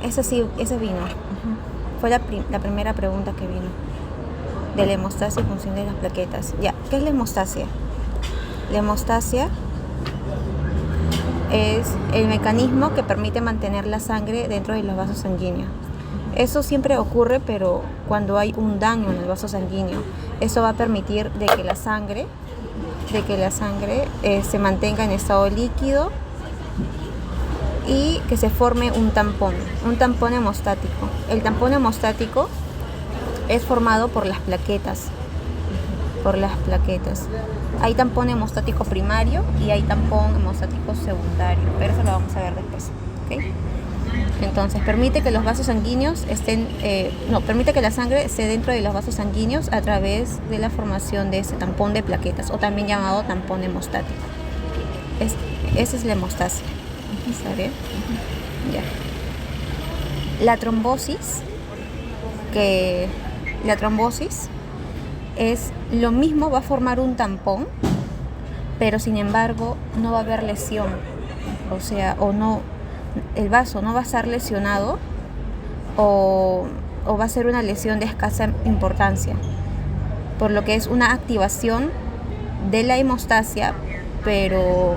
Ese sí, ese vino. Fue la primera pregunta que vino. De la hemostasia y función de las plaquetas. Ya, ¿qué es la hemostasia? La hemostasia es el mecanismo que permite mantener la sangre dentro de los vasos sanguíneos. Eso siempre ocurre, pero cuando hay un daño en el vaso sanguíneo. Eso va a permitir de que la sangre se mantenga en estado líquido y que se forme un tampón hemostático. El tampón hemostático es formado por las plaquetas. Hay tampón hemostático primario y hay tampón hemostático secundario, pero eso lo vamos a ver después, ¿okay? Entonces, permite que los vasos sanguíneos permite que la sangre esté dentro de los vasos sanguíneos a través de la formación de ese tampón de plaquetas, o también llamado tampón hemostático. Esa es la hemostasia. ¿Está bien? Ya. La trombosis es lo mismo, va a formar un tampón, pero sin embargo no va a haber lesión, el vaso no va a estar lesionado o va a ser una lesión de escasa importancia, por lo que es una activación de la hemostasia, pero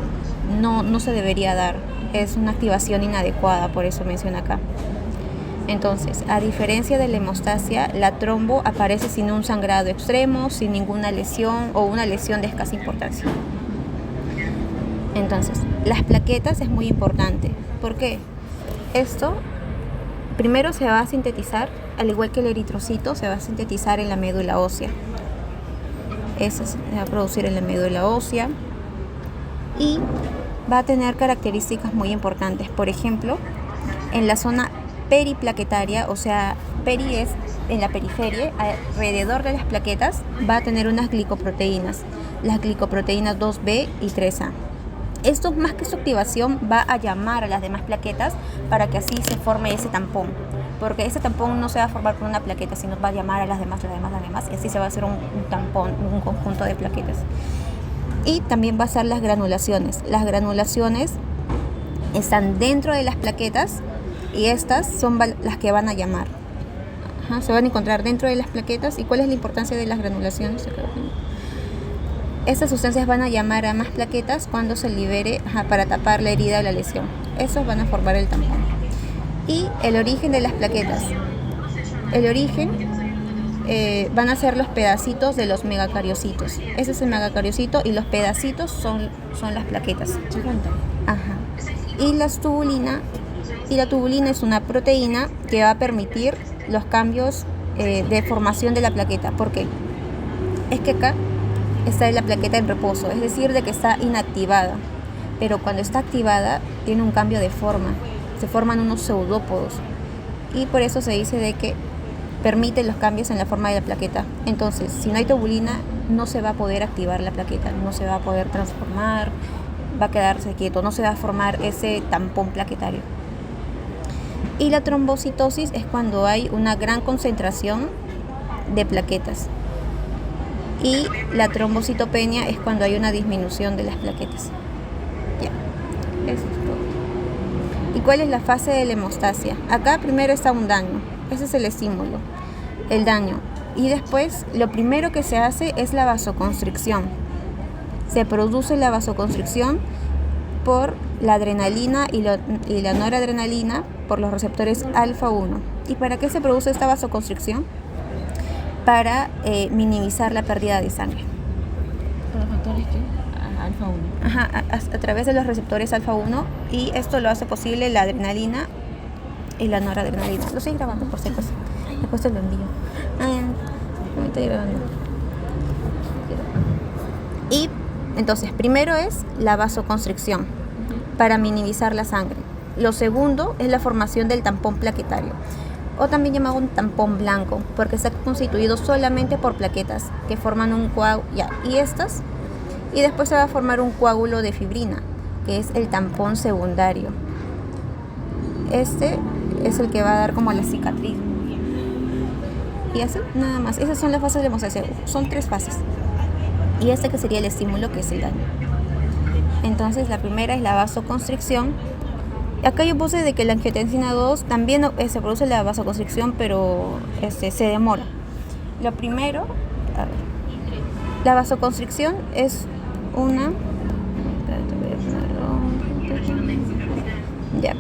no se debería dar, es una activación inadecuada, por eso menciona acá. Entonces, a diferencia de la hemostasia, la trombo aparece sin un sangrado extremo, sin ninguna lesión o una lesión de escasa importancia. Entonces, las plaquetas es muy importante. ¿Por qué? Esto primero se va a sintetizar, al igual que el eritrocito, se va a sintetizar en la médula ósea. Eso se va a producir en la médula ósea y va a tener características muy importantes. Por ejemplo, en la zona periplaquetaria, o sea, peri es en la periferia, alrededor de las plaquetas, va a tener unas glicoproteínas, las glicoproteínas 2B y 3A. Esto, más que su activación, va a llamar a las demás plaquetas para que así se forme ese tampón, porque ese tampón no se va a formar con una plaqueta, sino va a llamar a las demás, y así se va a hacer un tampón, un conjunto de plaquetas. Y también va a ser las granulaciones. Las granulaciones están dentro de las plaquetas y estas son las que van a llamar. Se van a encontrar dentro de las plaquetas. ¿Y cuál es la importancia de las granulaciones? Estas sustancias van a llamar a más plaquetas cuando se libere para tapar la herida o la lesión. Esos van a formar el tampón. Y el origen de las plaquetas. El origen van a ser los pedacitos de los megacariocitos. Ese es el megacariocito y los pedacitos son las plaquetas. Ajá. Y la tubulina es una proteína que va a permitir los cambios de formación de la plaqueta. ¿Por qué? Es que acá está la plaqueta en reposo, es decir, de que está inactivada. Pero cuando está activada tiene un cambio de forma. Se forman unos pseudópodos. Y por eso se dice de que permite los cambios en la forma de la plaqueta. Entonces, si no hay tubulina, no se va a poder activar la plaqueta, no se va a poder transformar, va a quedarse quieto, no se va a formar ese tampón plaquetario. Y la trombocitosis es cuando hay una gran concentración de plaquetas. Y la trombocitopenia es cuando hay una disminución de las plaquetas. Ya, eso es todo. ¿Y cuál es la fase de la hemostasia? Acá primero está un daño, ese es el estímulo, el daño. Y después lo primero que se hace es la vasoconstricción. Se produce la vasoconstricción por la adrenalina y la noradrenalina por los receptores alfa 1. ¿Y para qué se produce esta vasoconstricción? Para minimizar la pérdida de sangre. ¿Por los factores qué? Alfa 1. Ajá, a través de los receptores alfa 1, y esto lo hace posible la adrenalina y la noradrenalina. Lo estoy grabando por si acaso. Después te lo envío. Me estoy grabando. Y entonces, primero es la vasoconstricción para minimizar la sangre. Lo segundo es la formación del tampón plaquetario, o también llamado un tampón blanco, porque está constituido solamente por plaquetas que forman un coágulo. Y después se va a formar un coágulo de fibrina, que es el tampón secundario. Este es el que va a dar como la cicatriz. Y así, nada más. Esas son las fases de hemostasia. Son 3 fases. Y este que sería el estímulo, que es el daño. Entonces, la primera es la vasoconstricción, Acá yo puse de que la angiotensina 2 también se produce la vasoconstricción, pero se demora. Lo primero, a ver, la vasoconstricción es una... Ya.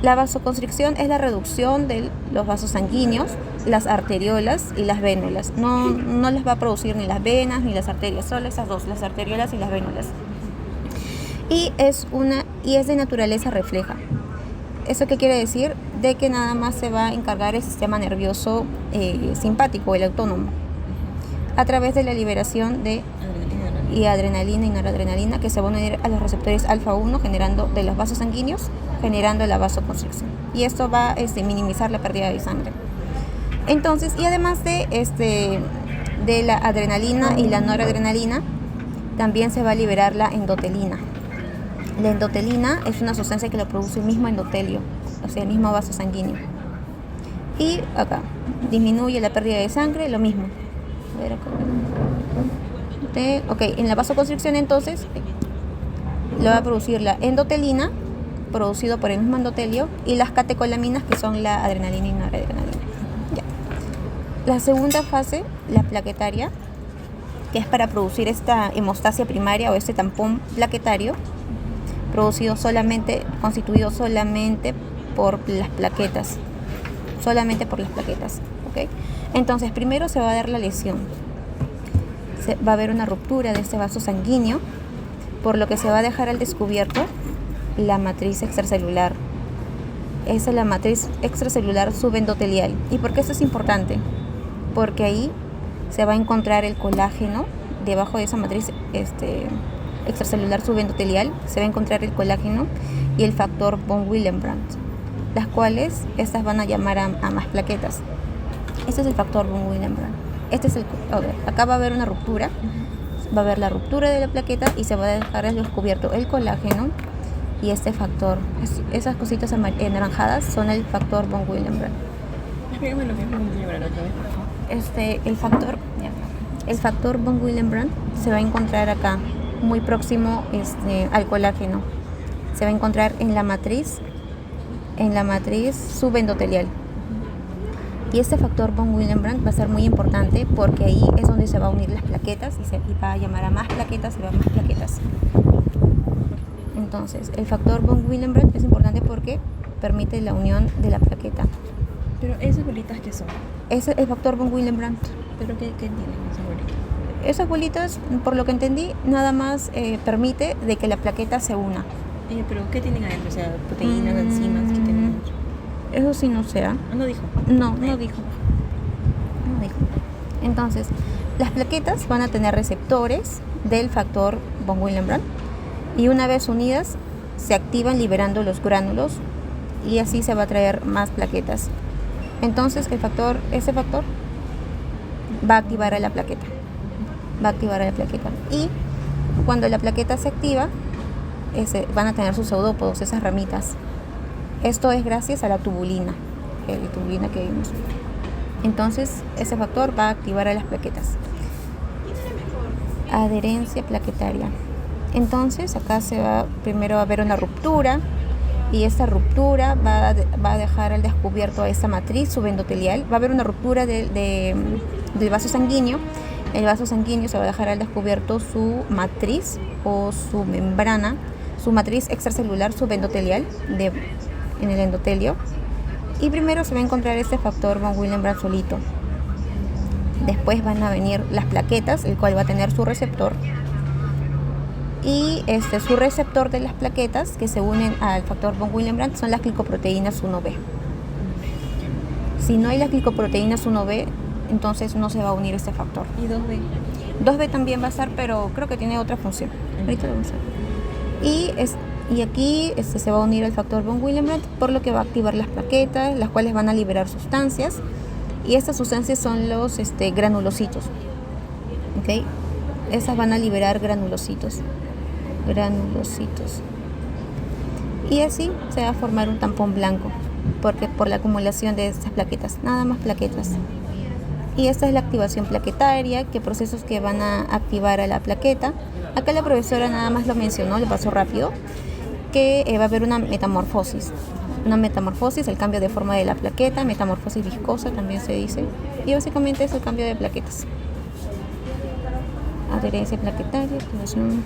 La vasoconstricción es la reducción de los vasos sanguíneos, las arteriolas y las vénulas. No las va a producir ni las venas ni las arterias, solo esas dos, las arteriolas y las vénulas. Y es de naturaleza refleja. ¿Eso qué quiere decir? De que nada más se va a encargar el sistema nervioso simpático, el autónomo, a través de la liberación de adrenalina y noradrenalina, que se van a unir a los receptores alfa 1 de los vasos sanguíneos, generando la vasoconstricción. Y esto va a minimizar la pérdida de sangre. Entonces, y además de la adrenalina y la noradrenalina, también se va a liberar la endotelina. La endotelina es una sustancia que lo produce el mismo endotelio, o sea, el mismo vaso sanguíneo. Y acá, disminuye la pérdida de sangre, lo mismo. A ver acá. Ok, en la vasoconstricción entonces lo va a producir la endotelina, producido por el mismo endotelio, y las catecolaminas, que son la adrenalina y noradrenalina. Ya. La segunda fase, la plaquetaria, que es para producir esta hemostasia primaria o este tampón plaquetario, constituido solamente por las plaquetas. ¿Okay? Entonces, primero se va a dar la lesión. Va a haber una ruptura de este vaso sanguíneo, por lo que se va a dejar al descubierto la matriz extracelular. Esa es la matriz extracelular subendotelial. ¿Y por qué esto es importante? Porque ahí se va a encontrar el colágeno. Debajo de esa matriz extracelular subendotelial se va a encontrar el colágeno y el factor von Willebrand, las cuales estas van a llamar a más plaquetas. Este es el factor von Willebrand. Acá va a haber una ruptura, va a haber la ruptura de la plaqueta y se va a dejar al descubierto el colágeno y este factor. Esas cositas anaranjadas son el factor von Willebrand. Explícame lo que es von Willebrand otra vez, por favor. El factor von Willebrand se va a encontrar acá, muy próximo al colágeno. Se va a encontrar en la matriz subendotelial. Y este factor von Willebrand va a ser muy importante porque ahí es donde se va a unir las plaquetas y va a llamar a más plaquetas y va a más plaquetas. Entonces, el factor von Willebrand es importante porque permite la unión de la plaqueta. Pero esas bolitas, ¿qué son? Ese es el factor von Willebrand. ¿Pero qué tienen esas bolitas? Esas bolitas, por lo que entendí, nada más permite de que la plaqueta se una. ¿Pero qué tienen adentro? O sea, proteínas, enzimas, ¿qué tienen adentro? Eso sí no sé. ¿No dijo? No dijo. Entonces, las plaquetas van a tener receptores del factor von Willebrand y una vez unidas se activan liberando los gránulos y así se va a traer más plaquetas. Entonces, ese factor va a activar a la plaqueta. Y cuando la plaqueta se activa, van a tener sus pseudópodos, esas ramitas. Esto es gracias a la tubulina que vimos. Entonces, ese factor va a activar a las plaquetas. Adherencia plaquetaria. Entonces, acá primero va a haber una ruptura y esta ruptura va a dejar al descubierto a esta matriz subendotelial. Va a haber una ruptura del vaso sanguíneo. El vaso sanguíneo se va a dejar al descubierto su matriz o su membrana, su matriz extracelular subendotelial en el endotelio. Y primero se va a encontrar este factor von Willebrand solito. Después van a venir las plaquetas, el cual va a tener su receptor. Y su receptor de las plaquetas que se unen al factor von Willebrand son las glicoproteínas 1B. Si no hay las glicoproteínas 1B, entonces no se va a unir este factor. ¿Y 2B? 2B también va a estar, pero creo que tiene otra función. Ahorita lo vamos a ver. Y aquí se va a unir el factor von Willebrand, por lo que va a activar las plaquetas, las cuales van a liberar sustancias. Y estas sustancias son los granulocitos. ¿Okay? Esas van a liberar granulocitos. Y así se va a formar un tampón blanco, porque por la acumulación de estas plaquetas, nada más plaquetas. Y esta es la activación plaquetaria, que procesos que van a activar a la plaqueta. Acá la profesora nada más lo mencionó, lo pasó rápido. que va a haber una metamorfosis. Una metamorfosis, el cambio de forma de la plaqueta, metamorfosis viscosa también se dice. Y básicamente es el cambio de plaquetas. Adherencia plaquetaria, activación.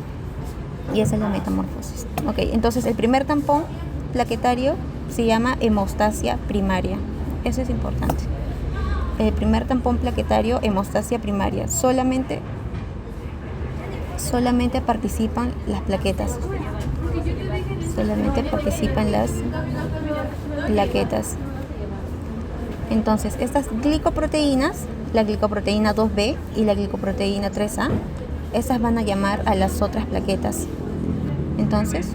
Y esa es la metamorfosis. Ok, entonces el primer tampón plaquetario se llama hemostasia primaria. Eso es importante. El primer tampón plaquetario, hemostasia primaria. Solamente participan las plaquetas. Solamente participan las plaquetas. Entonces, estas glicoproteínas, la glicoproteína 2B y la glicoproteína 3A, esas van a llamar a las otras plaquetas. Entonces,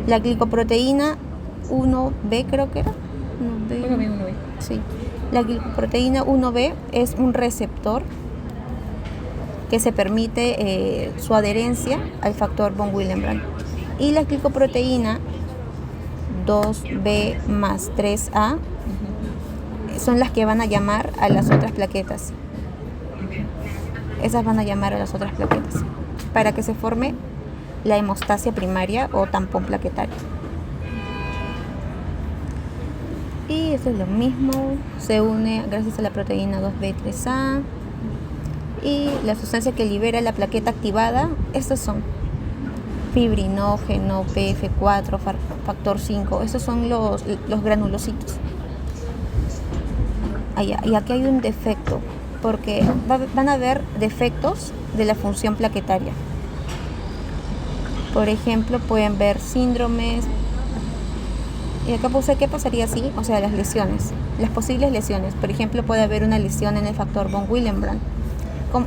la glicoproteína 1B creo que era. 1B. Sí. La glicoproteína 1B es un receptor que se permite su adherencia al factor von Willebrand. Y la glicoproteína 2B más 3A son las que van a llamar a las otras plaquetas. Esas van a llamar a las otras plaquetas para que se forme la hemostasia primaria o tampón plaquetario. Y eso es lo mismo, se une gracias a la proteína 2B3A y la sustancia que libera la plaqueta activada, estos son fibrinógeno, PF4, factor 5, estos son los granulocitos. Y aquí hay un defecto, porque van a haber defectos de la función plaquetaria. Por ejemplo, pueden ver síndromes. Y acá puse qué pasaría si, o sea, las lesiones, las posibles lesiones. Por ejemplo, puede haber una lesión en el factor von Willebrand.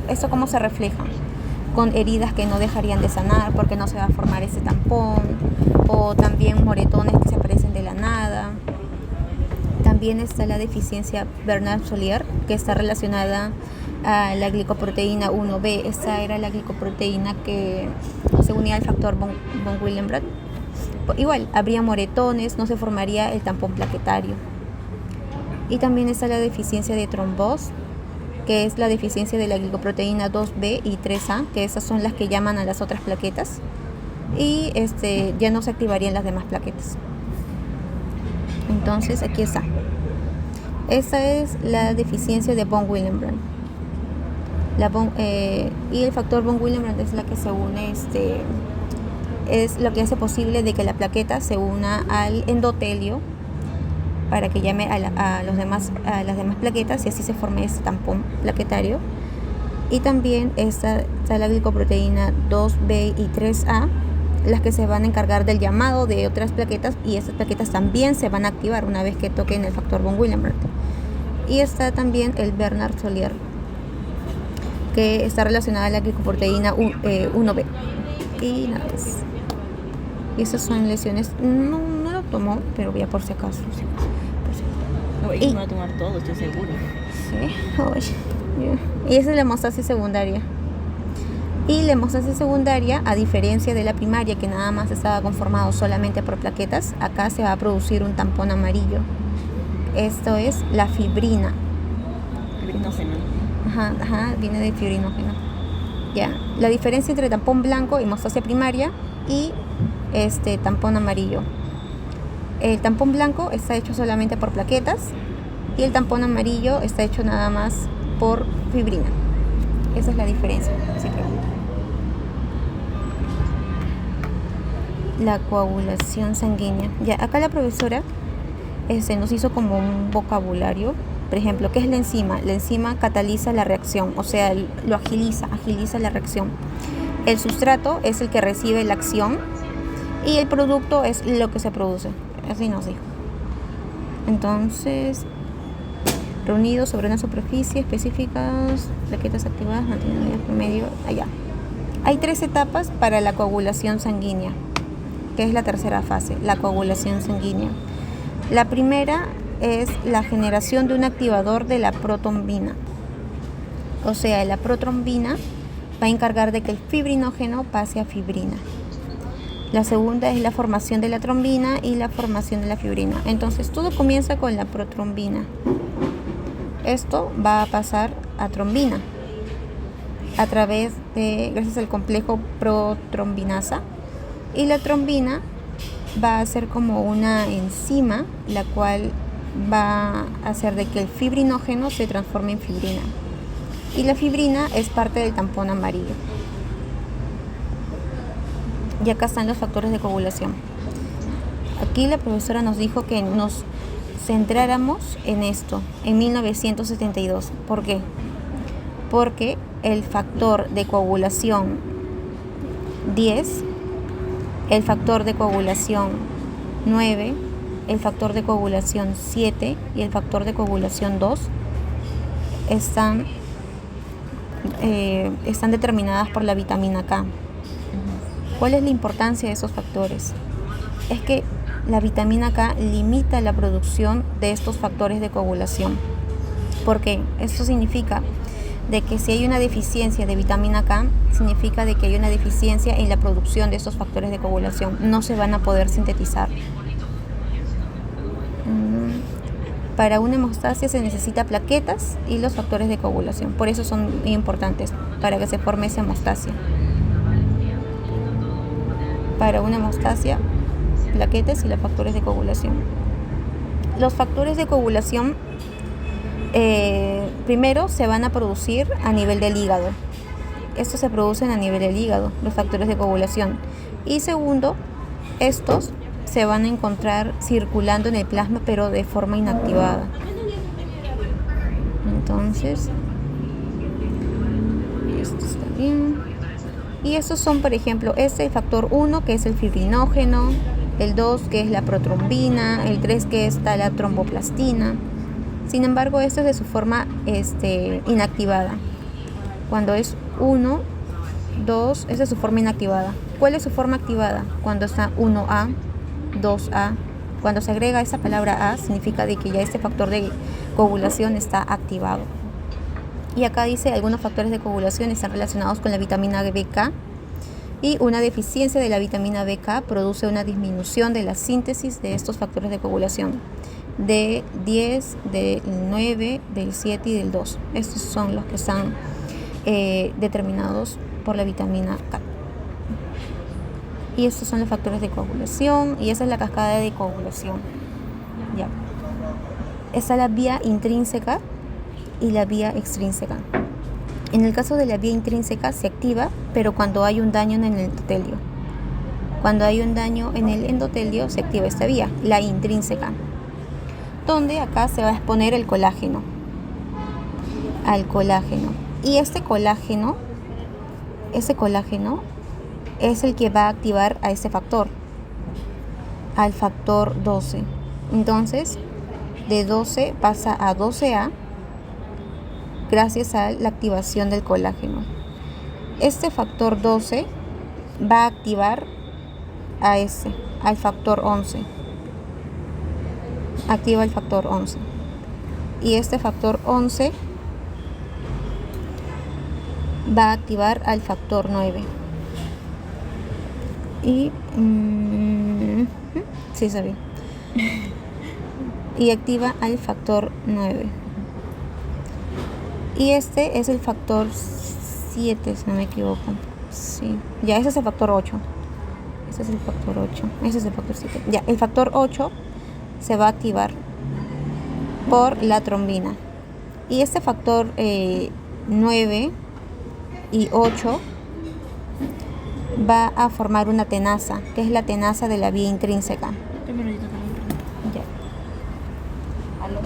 ¿Esto cómo se refleja? Con heridas que no dejarían de sanar porque no se va a formar ese tampón, o también moretones que se aparecen de la nada. También está la deficiencia Bernard-Solier, que está relacionada a la glicoproteína 1B. Esa era la glicoproteína que se unía al factor von Willebrand. Igual, habría moretones, no se formaría el tampón plaquetario. Y también está la deficiencia de trombos, que es la deficiencia de la glicoproteína 2B y 3A, que esas son las que llaman a las otras plaquetas. Y ya no se activarían las demás plaquetas. Entonces, aquí está. Esa es la deficiencia de von Willebrand. Y el factor von Willebrand es la que se une, es lo que hace posible de que la plaqueta se una al endotelio para que llame a las demás plaquetas y así se forme ese tampón plaquetario. Y también está la glicoproteína 2B y 3A, las que se van a encargar del llamado de otras plaquetas, y esas plaquetas también se van a activar una vez que toquen el factor von Willebrand. Y está también el Bernard-Solier, que está relacionada a la glicoproteína 1B. Y nada más. Y esas son lesiones. No lo tomó, pero voy a por si acaso. Y me va a tomar todo, estoy seguro. Sí, y esa es la hemostasis secundaria. Y la hemostasis secundaria, a diferencia de la primaria, que nada más estaba conformado solamente por plaquetas, acá se va a producir un tampón amarillo. Esto es la fibrina. Fibrinógeno. Ajá, viene de fibrinógeno. Ya, la diferencia entre tampón blanco, hemostasia primaria, y tampón amarillo. El tampón blanco está hecho solamente por plaquetas y el tampón amarillo está hecho nada más por fibrina. Esa es la diferencia. Así que la coagulación sanguínea. Ya, acá la profesora nos hizo como un vocabulario. Por ejemplo, ¿qué es la enzima? La enzima cataliza la reacción, o sea, lo agiliza la reacción. El sustrato es el que recibe la acción y el producto es lo que se produce. Así nos dijo. Entonces, reunidos sobre una superficie específicas, plaquetas activadas, manteniendo el promedio allá. Hay 3 etapas para la coagulación sanguínea, que es la tercera fase, la coagulación sanguínea. La primera es la generación de un activador de la protrombina. O sea, la protrombina va a encargar de que el fibrinógeno pase a fibrina. La segunda es la formación de la trombina y la formación de la fibrina. Entonces, todo comienza con la protrombina. Esto va a pasar a trombina gracias al complejo protrombinasa. Y la trombina va a ser como una enzima, la cual va a hacer de que el fibrinógeno se transforme en fibrina. Y la fibrina es parte del tampón amarillo. Y acá están los factores de coagulación. Aquí la profesora nos dijo que nos centráramos en esto, en 1972. ¿Por qué? Porque el factor de coagulación 10, el factor de coagulación 9, el factor de coagulación 7 y el factor de coagulación 2 están determinadas por la vitamina K. ¿Cuál es la importancia de esos factores? Es que la vitamina K limita la producción de estos factores de coagulación. ¿Por qué? Esto significa de que si hay una deficiencia de vitamina K, significa de que hay una deficiencia en la producción de estos factores de coagulación. No se van a poder sintetizar. Para una hemostasia se necesita plaquetas y los factores de coagulación. Por eso son muy importantes, para que se forme esa hemostasia. Para una hemostasia, plaquetas y los factores de coagulación. Los factores de coagulación primero se van a producir a nivel del hígado. Estos se producen a nivel del hígado, los factores de coagulación. Y segundo, estos se van a encontrar circulando en el plasma, pero de forma inactivada. Entonces, esto está bien. Y estos son, por ejemplo, el factor 1, que es el fibrinógeno, el 2, que es la protrombina, el 3, que es la tromboplastina. Sin embargo, esto es de su forma inactivada. Cuando es 1, 2, esa es su forma inactivada. ¿Cuál es su forma activada? Cuando está 1A, 2A. Cuando se agrega esa palabra A, significa de que ya este factor de coagulación está activado. Y acá dice algunos factores de coagulación están relacionados con la vitamina BK, y una deficiencia de la vitamina BK produce una disminución de la síntesis de estos factores de coagulación, de 10, del 9, del 7 y del 2. Estos son los que están determinados por la vitamina K. Y estos son los factores de coagulación, y esa es la cascada de coagulación. Ya. Está la vía intrínseca y la vía extrínseca. En el caso de la vía intrínseca se activa, pero cuando hay un daño en el endotelio. Cuando hay un daño en el endotelio se activa esta vía, la intrínseca, donde acá se va a exponer el colágeno, al colágeno. Y ese colágeno es el que va a activar a ese factor, al factor 12. Entonces, de 12 pasa a 12A gracias a la activación del colágeno. Este factor 12 va a activar al factor 11. Activa el factor 11. Y este factor 11 va a activar al factor 9. Y sí, sabía. Y activa al factor 9. Y este es el factor 7, si no me equivoco. Sí. Ya, ese es el factor 8. Ese es el factor 8. Ese es el factor 7. Ya, el factor 8 se va a activar por la trombina. Y este factor 9 y 8 va a formar una tenaza, que es la tenaza de la vía intrínseca. Ya. ¿Aló?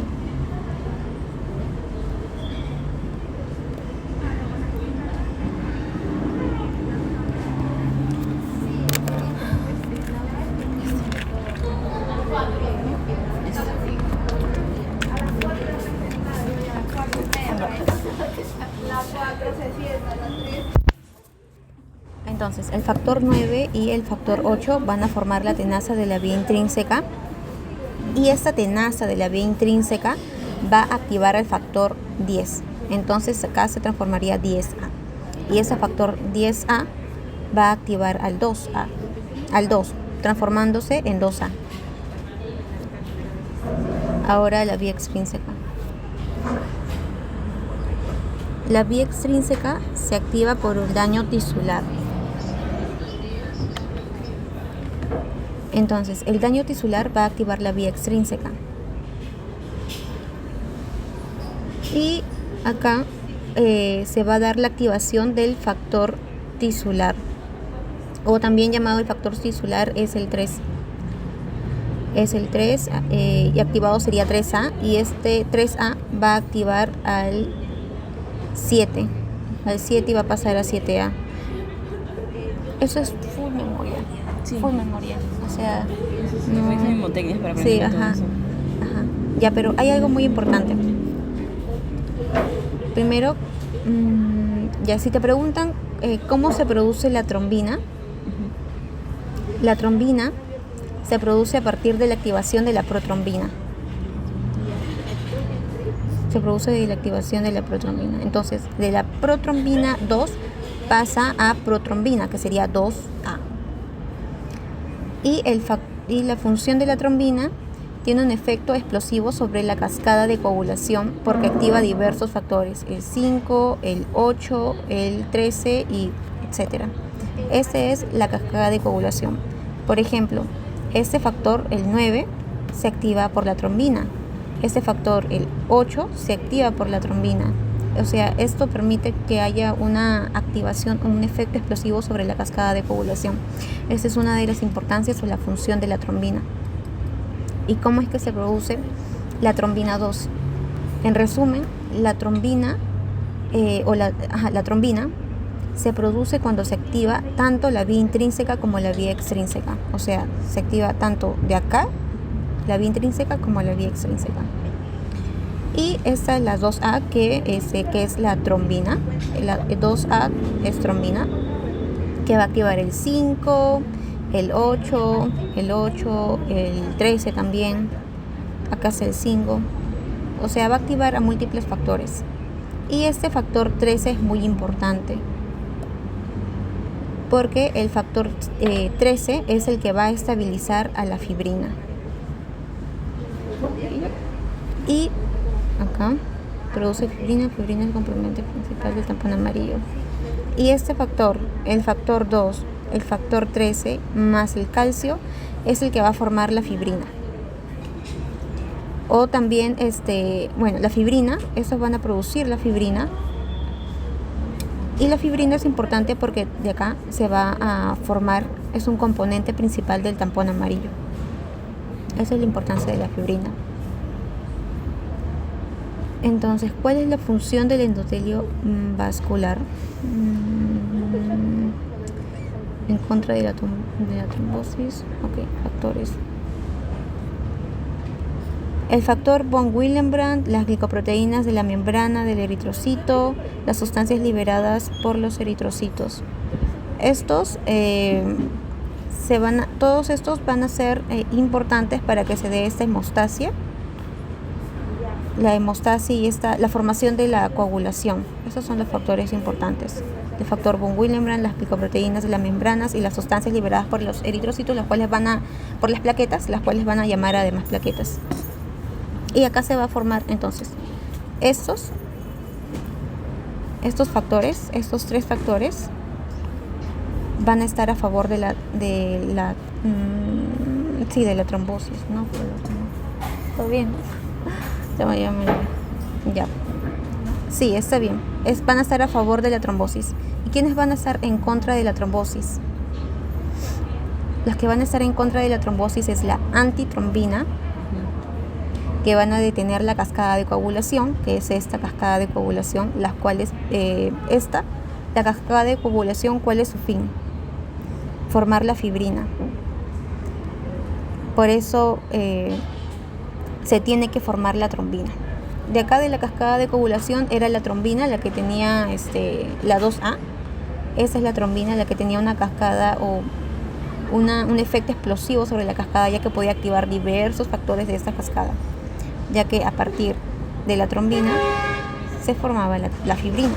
Entonces, el factor 9 y el factor 8 van a formar la tenaza de la vía intrínseca, y esta tenaza de la vía intrínseca va a activar al factor 10. Entonces, acá se transformaría 10A. Y ese factor 10A va a activar al 2A, al 2, transformándose en 2A. Ahora la vía extrínseca. La vía extrínseca se activa por un daño tisular. Entonces, el daño tisular va a activar la vía extrínseca. Y acá se va a dar la activación del factor tisular, o también llamado el factor tisular es el 3. Es el 3 y activado sería 3A, y este 3A va a activar al 7. Al 7 y va a pasar a 7A. Eso es full memoria. Sí. Full memoria. O sea, No hay mnemotecnias para aprender sí, todo ajá. eso. Ajá. Ya, pero hay algo muy importante. Primero, ya si te preguntan cómo se produce la trombina, la trombina se produce a partir de la activación de la protrombina. Se produce de la activación de la protrombina. Entonces, de la protrombina 2 pasa a protrombina, que sería 2A. Y la función de la trombina tiene un efecto explosivo sobre la cascada de coagulación porque activa diversos factores, el 5, el 8, el 13 y etcétera. Esta es la cascada de coagulación. Por ejemplo, este factor, el 9, se activa por la trombina. Este factor, el 8, se activa por la trombina. O sea, esto permite que haya una activación, un efecto explosivo sobre la cascada de coagulación. Esta es una de las importancias o la función de la trombina. ¿Y cómo es que se produce la trombina 2? En resumen, la trombina la trombina se produce cuando se activa tanto la vía intrínseca como la vía extrínseca. O sea, se activa tanto de acá, la vía intrínseca, como la vía extrínseca. Y esta es la 2A, que es la trombina. La 2A es trombina, que va a activar el 5, el 8, el 13 también. Acá es el 5. O sea, va a activar a múltiples factores. Y este factor 13 es muy importante, porque el factor 13 es el que va a estabilizar a la fibrina. Y acá produce fibrina. Fibrina es el componente principal del tampón amarillo. Y este factor, el factor 2, el factor 13 más el calcio, es el que va a formar la fibrina. O también, la fibrina, estos van a producir la fibrina. Y la fibrina es importante porque de acá se va a formar, es un componente principal del tampón amarillo. Esa es la importancia de la fibrina. Entonces, ¿cuál es la función del endotelio vascular? En contra de la trombosis. Ok, factores. El factor von Willebrand, las glicoproteínas de la membrana del eritrocito, las sustancias liberadas por los eritrocitos. Todos estos van a ser importantes para que se dé esta hemostasia. La hemostasia y la formación de la coagulación. Esos son los factores importantes. El factor von Willebrand, las glicoproteínas de las membranas y las sustancias liberadas por los eritrocitos, por las plaquetas, las cuales van a llamar además plaquetas. Y acá se va a formar entonces estos factores, estos 3 factores van a estar a favor de la trombosis, ¿no? ¿Todo bien? Ya. Sí, está bien. Van a estar a favor de la trombosis. ¿Y quiénes van a estar en contra de la trombosis? Las que van a estar en contra de la trombosis es la antitrombina, que van a detener la cascada de coagulación, que es esta cascada de coagulación, las cuales, la cascada de coagulación, ¿cuál es su fin? Formar la fibrina. Por eso se tiene que formar la trombina. De acá de la cascada de coagulación era la trombina la que tenía la 2A. Esa es la trombina la que tenía una cascada o un efecto explosivo sobre la cascada, ya que podía activar diversos factores de esta cascada, ya que a partir de la trombina se formaba la fibrina.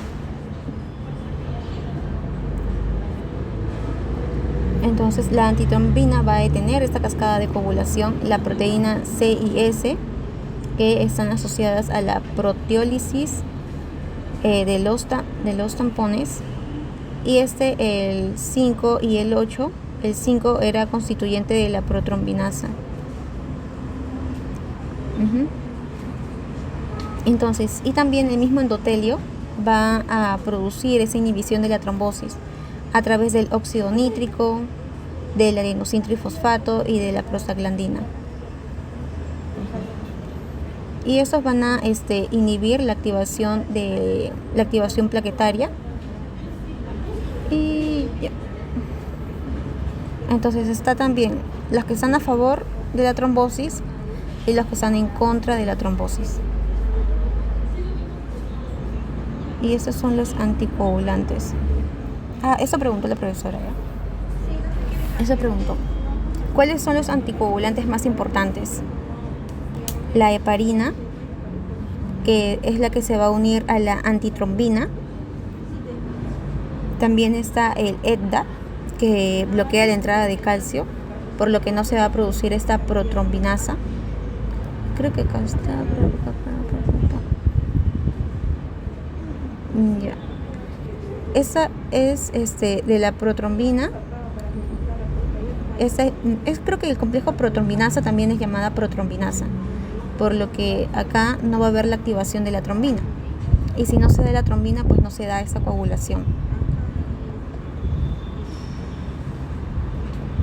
Entonces la antitrombina va a detener esta cascada de coagulación. La proteína C y S, que están asociadas a la proteólisis de los tampones, y el 5 y el 8 El 5 era constituyente de la protrombinasa. Entonces, y también el mismo endotelio va a producir esa inhibición de la trombosis a través del óxido nítrico, del adenosín trifosfato y de la prostaglandina. Y estos van a inhibir la activación plaquetaria. Y ya. Entonces está también los que están a favor de la trombosis y los que están en contra de la trombosis. Y esos son los anticoagulantes. Eso preguntó la profesora, ¿ya? Eso preguntó. ¿Cuáles son los anticoagulantes más importantes? La heparina, que es la que se va a unir a la antitrombina. También está el EDDA, que bloquea la entrada de calcio, por lo que no se va a producir esta protrombinasa. Creo que acá está. Ya. Esa es de la protrombina. Creo que el complejo protrombinasa también es llamada protrombinasa, por lo que acá no va a haber la activación de la trombina. Y si no se da la trombina, pues no se da esa coagulación.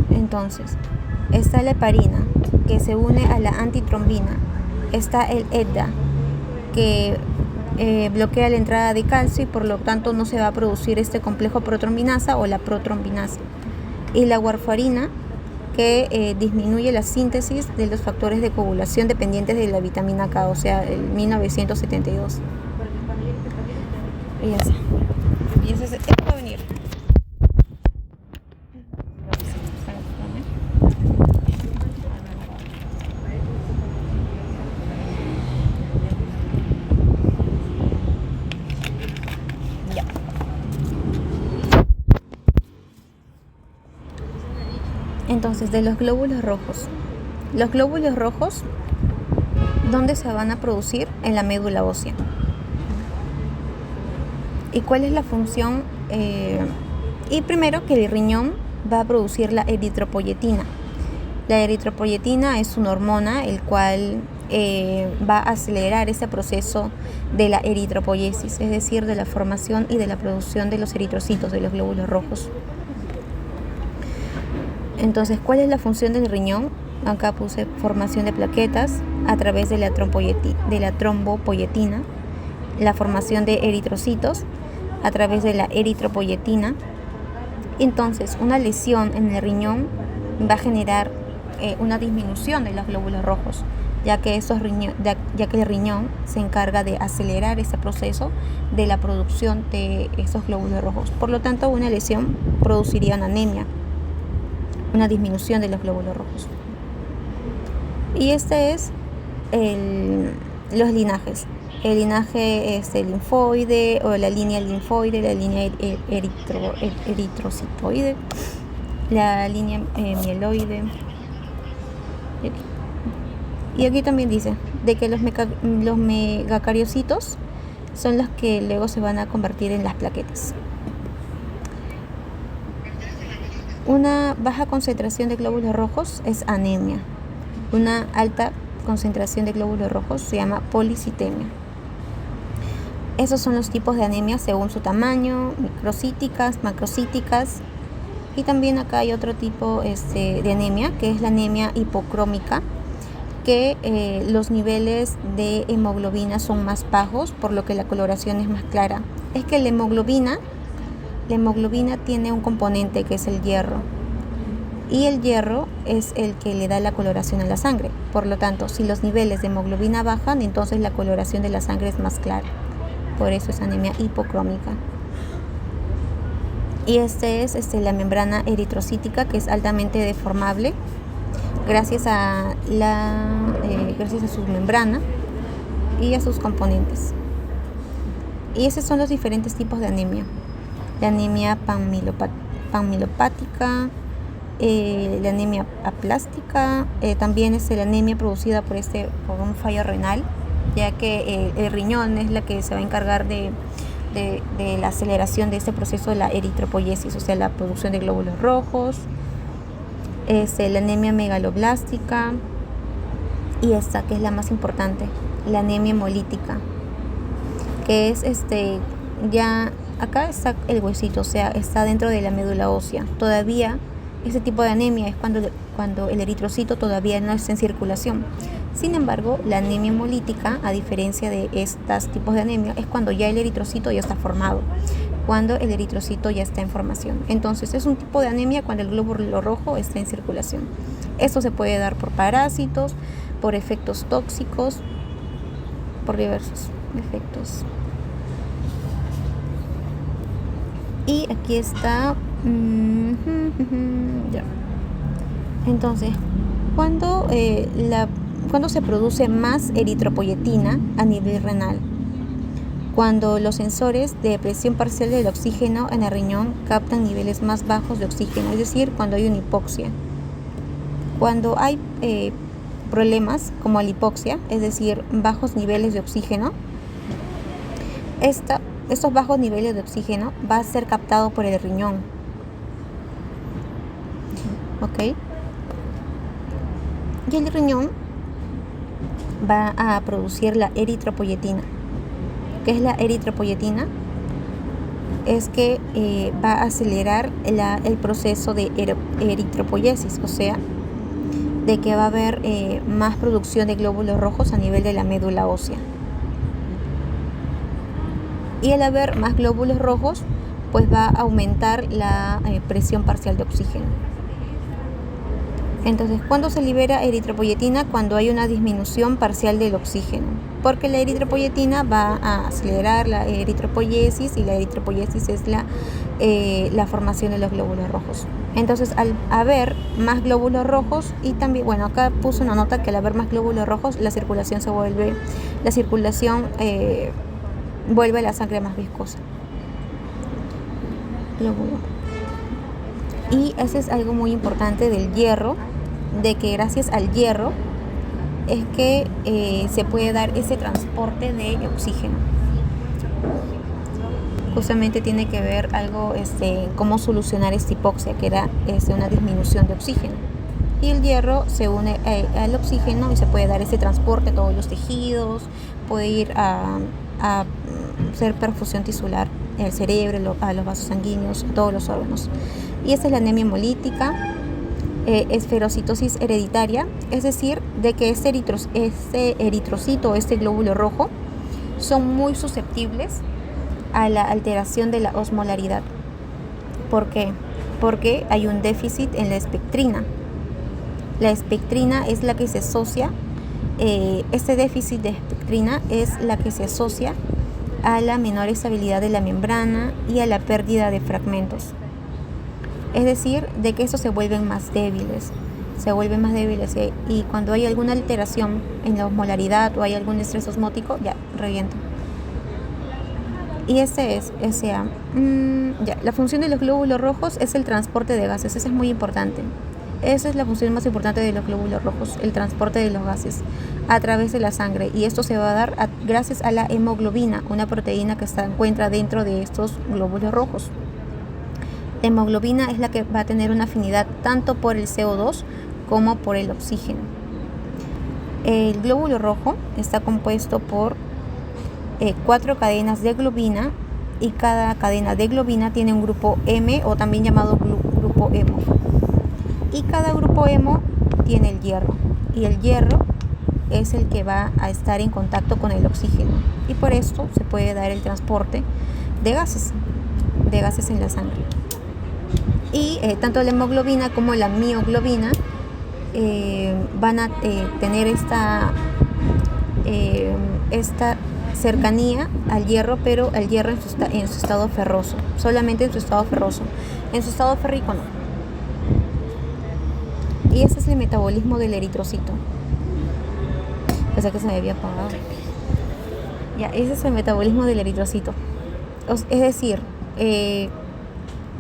Entonces, está la heparina, que se une a la antitrombina. Está el EDDA, que bloquea la entrada de calcio y por lo tanto no se va a producir este complejo protrombinasa o la protrombinasa. Y la warfarina, que disminuye la síntesis de los factores de coagulación dependientes de la vitamina K, o sea, el 1972. Y ya está. Y eso va a venir. Entonces, de los glóbulos rojos. Los glóbulos rojos, ¿dónde se van a producir? En la médula ósea. ¿Y cuál es la función? Y primero que el riñón va a producir la eritropoyetina. La eritropoyetina es una hormona el cual va a acelerar ese proceso de la eritropoiesis, es decir, de la formación y de la producción de los eritrocitos, de los glóbulos rojos. Entonces, ¿cuál es la función del riñón? Acá puse formación de plaquetas a través de la trombopoyetina, la formación de eritrocitos a través de la eritropoyetina. Entonces, una lesión en el riñón va a generar una disminución de los glóbulos rojos, ya que el riñón se encarga de acelerar ese proceso de la producción de esos glóbulos rojos. Por lo tanto, una lesión produciría una anemia, una disminución de los glóbulos rojos. Y este es los linajes. El linaje linfoide o la línea linfoide, la línea eritrocitoide, la línea mieloide. Y aquí también dice de que los megacariocitos son los que luego se van a convertir en las plaquetas. Una baja concentración de glóbulos rojos es anemia. Una alta concentración de glóbulos rojos se llama policitemia. Esos son los tipos de anemia según su tamaño, microcíticas, macrocíticas. Y también acá hay otro tipo de anemia, que es la anemia hipocrómica, que los niveles de hemoglobina son más bajos, por lo que la coloración es más clara. Es que la hemoglobina tiene un componente que es el hierro, y el hierro es el que le da la coloración a la sangre. Por lo tanto, si los niveles de hemoglobina bajan, entonces la coloración de la sangre es más clara. Por eso es anemia hipocrómica. Y es la membrana eritrocítica, que es altamente deformable gracias a su membrana y a sus componentes. Y esos son los diferentes tipos de anemia. La anemia panmilopática, la anemia aplástica, también es la anemia producida por un fallo renal, ya que el riñón es la que se va a encargar de la aceleración de este proceso de la eritropoiesis, o sea, la producción de glóbulos rojos la anemia megaloblástica, y esta que es la más importante, la anemia hemolítica, que es ya acá está el huesito, o sea, está dentro de la médula ósea. Todavía ese tipo de anemia es cuando el eritrocito todavía no está en circulación. Sin embargo, la anemia hemolítica, a diferencia de estos tipos de anemia, es cuando ya el eritrocito ya está formado, cuando el eritrocito ya está en formación. Entonces, es un tipo de anemia cuando el glóbulo rojo está en circulación. Esto se puede dar por parásitos, por efectos tóxicos, por diversos efectos. Y aquí está. Ya. Entonces, cuando se produce más eritropoyetina a nivel renal, cuando los sensores de presión parcial del oxígeno en el riñón captan niveles más bajos de oxígeno, es decir, cuando hay una hipoxia. Cuando hay problemas como la hipoxia, es decir, bajos niveles de oxígeno, estos bajos niveles de oxígeno va a ser captado por el riñón. ¿Ok? Y el riñón va a producir la eritropoyetina. ¿Qué es la eritropoyetina? Es que va a acelerar el proceso de eritropoyesis, o sea, de que va a haber más producción de glóbulos rojos a nivel de la médula ósea. Y al haber más glóbulos rojos, pues va a aumentar la presión parcial de oxígeno. Entonces, ¿cuándo se libera eritropoyetina? Cuando hay una disminución parcial del oxígeno, porque la eritropoyetina va a acelerar la eritropoyesis, y la eritropoyesis es la formación de los glóbulos rojos. Entonces, al haber más glóbulos rojos, y también, bueno, acá puse una nota que al haber más glóbulos rojos, la circulación vuelve la sangre más viscosa. Y eso es algo muy importante del hierro, de que gracias al hierro es que se puede dar ese transporte de oxígeno. Justamente tiene que ver algo cómo solucionar esta hipoxia, que era una disminución de oxígeno. Y el hierro se une al oxígeno y se puede dar ese transporte a todos los tejidos, puede ir a hacer perfusión tisular al cerebro, a los vasos sanguíneos, a todos los órganos. Y esta es la anemia hemolítica, esferocitosis hereditaria, es decir, de que este eritrocito, este glóbulo rojo, son muy susceptibles a la alteración de la osmolaridad. ¿Por qué? Porque hay un déficit en la espectrina. La espectrina es la que se asocia, este déficit de espectrina es la que se asocia a la menor estabilidad de la membrana y a la pérdida de fragmentos. Es decir, de que estos se vuelven más débiles. Y cuando hay alguna alteración en la osmolaridad o hay algún estrés osmótico, ya revienta. Y la función de los glóbulos rojos es el transporte de gases. Eso es muy importante. Esa es la función más importante de los glóbulos rojos, el transporte de los gases a través de la sangre. Y esto se va a dar gracias a la hemoglobina, una proteína que se encuentra dentro de estos glóbulos rojos. La hemoglobina es la que va a tener una afinidad tanto por el CO2 como por el oxígeno. El glóbulo rojo está compuesto por 4 cadenas de globina, y cada cadena de globina tiene un grupo M, o también llamado grupo hemo. Y cada grupo hemo tiene el hierro, y el hierro es el que va a estar en contacto con el oxígeno, y por esto se puede dar el transporte de gases en la sangre. Y tanto la hemoglobina como la mioglobina van a tener esta cercanía al hierro, pero el hierro en su estado ferroso, solamente en su estado ferroso, en su estado férrico no. Y ese es el metabolismo del eritrocito. Pensé que se me había apagado. Ya, ese es el metabolismo del eritrocito. Es decir,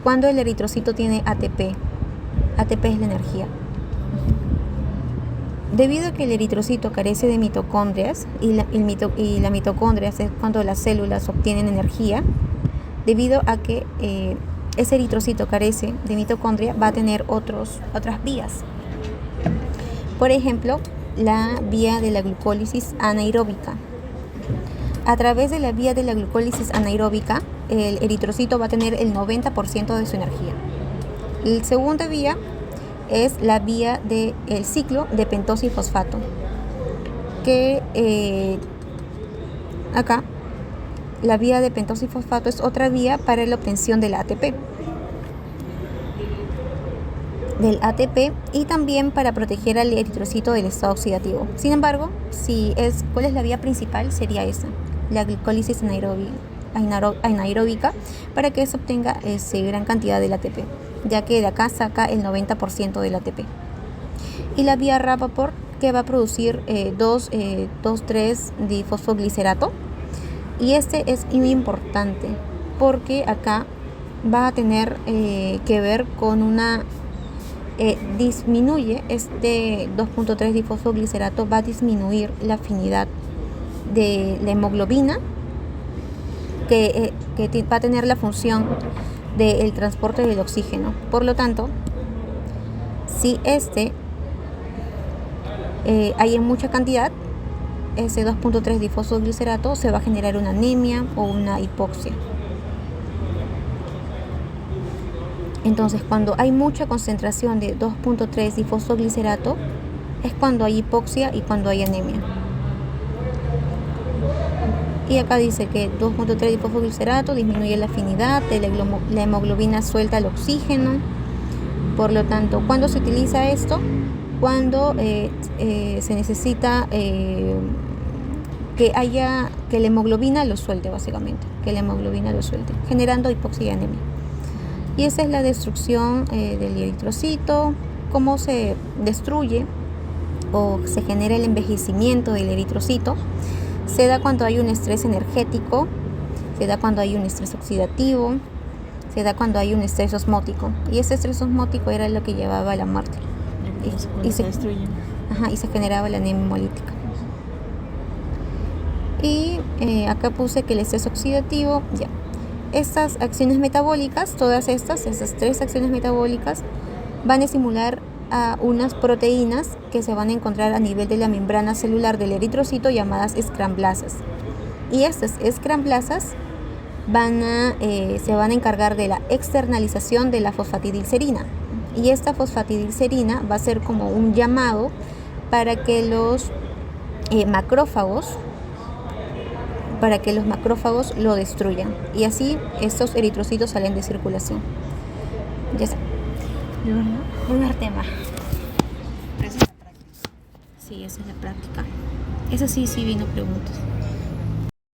cuando el eritrocito tiene ATP es la energía. Debido a que el eritrocito carece de mitocondrias, y la mitocondria es cuando las células obtienen energía, debido a que ese eritrocito carece de mitocondria, va a tener otras vías. Por ejemplo, la vía de la glucólisis anaeróbica. A través de la vía de la glucólisis anaeróbica, el eritrocito va a tener el 90% de su energía. La segunda vía es la vía del ciclo de pentosa y fosfato, que acá la vía de pentosa y fosfato es otra vía para la obtención del ATP. Y también para proteger al eritrocito del estado oxidativo. Sin embargo, ¿cuál es la vía principal? Sería esa, la glucólisis anaeróbica, para que se obtenga gran cantidad del ATP, ya que de acá saca el 90% del ATP. Y la vía Rappaport, que va a producir 2,3-difosfoglicerato, y este es muy importante porque acá va a tener que ver con una disminuye este 2,3-difosfoglicerato, va a disminuir la afinidad de la hemoglobina, que va a tener la función del transporte del oxígeno. Por lo tanto, si hay en mucha cantidad, ese 2,3-difosfoglicerato, se va a generar una anemia o una hipoxia. Entonces, cuando hay mucha concentración de 2,3-difosfoglicerato, es cuando hay hipoxia y cuando hay anemia. Y acá dice que 2,3-difosfoglicerato disminuye la afinidad de la hemoglobina, suelta el oxígeno. Por lo tanto, ¿cuándo se utiliza esto? Cuando se necesita que la hemoglobina lo suelte, básicamente, generando hipoxia y anemia. Y esa es la destrucción del eritrocito. Cómo se destruye o se genera el envejecimiento del eritrocito. Se da cuando hay un estrés energético, se da cuando hay un estrés oxidativo, se da cuando hay un estrés osmótico. Y ese estrés osmótico era lo que llevaba a la muerte. Y se generaba la anemia hemolítica. Y acá puse que el estrés oxidativo, ya. Estas acciones metabólicas, esas 3 acciones metabólicas, van a estimular a unas proteínas que se van a encontrar a nivel de la membrana celular del eritrocito, llamadas escramblasas. Y estas escramblasas se van a encargar de la externalización de la fosfatidilcerina. Y esta fosfatidilcerina va a ser como un llamado para que los macrófagos lo destruyan, y así estos eritrocitos salen de circulación. Ya está. ¿De verdad? Primer tema. Esa es la práctica. Sí, esa es la práctica. Eso sí vino preguntas.